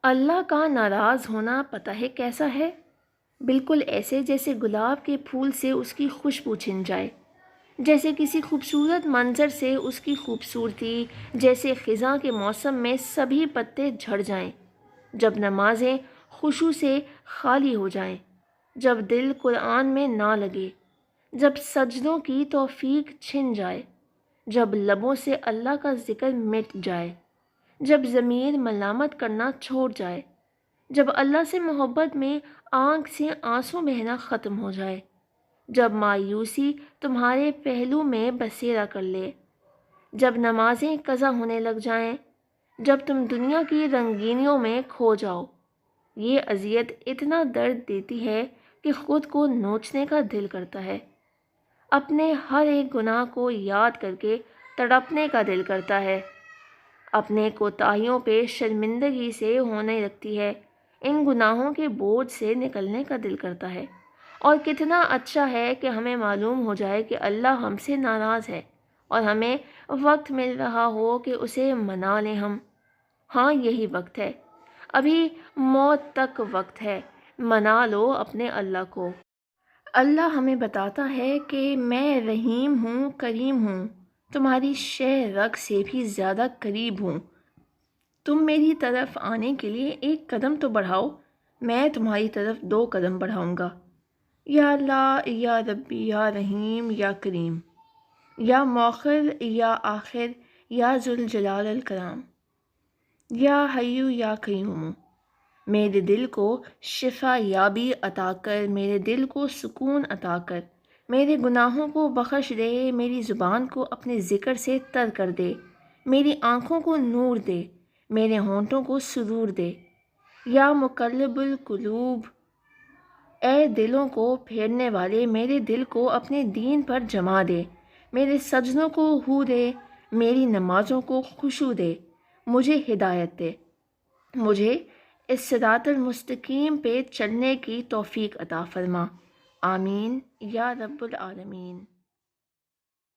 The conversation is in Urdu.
اللہ کا ناراض ہونا پتہ ہے کیسا ہے؟ بالکل ایسے جیسے گلاب کے پھول سے اس کی خوشبو چھن جائے، جیسے کسی خوبصورت منظر سے اس کی خوبصورتی، جیسے خزاں کے موسم میں سبھی پتے جھڑ جائیں، جب نمازیں خشوع سے خالی ہو جائیں، جب دل قرآن میں نہ لگے، جب سجدوں کی توفیق چھن جائے، جب لبوں سے اللہ کا ذکر مٹ جائے، جب ضمیر ملامت کرنا چھوڑ جائے، جب اللہ سے محبت میں آنکھ سے آنسو بہنا ختم ہو جائے، جب مایوسی تمہارے پہلو میں بسیرا کر لے، جب نمازیں قضا ہونے لگ جائیں، جب تم دنیا کی رنگینیوں میں کھو جاؤ، یہ اذیت اتنا درد دیتی ہے کہ خود کو نوچنے کا دل کرتا ہے، اپنے ہر ایک گناہ کو یاد کر کے تڑپنے کا دل کرتا ہے، اپنے کوتاہیوں پہ شرمندگی سے ہونے لگتی ہے، ان گناہوں کے بوجھ سے نکلنے کا دل کرتا ہے۔ اور کتنا اچھا ہے کہ ہمیں معلوم ہو جائے کہ اللہ ہم سے ناراض ہے اور ہمیں وقت مل رہا ہو کہ اسے منا لیں ہم۔ ہاں یہی وقت ہے، ابھی موت تک وقت ہے، منا لو اپنے اللہ کو۔ اللہ ہمیں بتاتا ہے کہ میں رحیم ہوں، کریم ہوں، تمہاری شہ رگ سے بھی زیادہ قریب ہوں، تم میری طرف آنے کے لیے ایک قدم تو بڑھاؤ، میں تمہاری طرف 2 قدم بڑھاؤں گا۔ یا اللہ، یا ربی، یا رحیم، یا کریم، یا مؤخر، یا آخر، یا ذوالجلال الکرام، یا حیو یا قیوم، میرے دل کو شفا یابی عطا کر، میرے دل کو سکون عطا کر، میرے گناہوں کو بخش دے، میری زبان کو اپنے ذکر سے تر کر دے، میری آنکھوں کو نور دے، میرے ہونٹوں کو سرور دے۔ یا مقلب القلوب، اے دلوں کو پھیرنے والے، میرے دل کو اپنے دین پر جما دے، میرے سجدوں کو ہو دے، میری نمازوں کو خشوع دے، مجھے ہدایت دے، مجھے اس صراط المستقیم پہ چلنے کی توفیق عطا فرما۔ آمین یا رب العالمین۔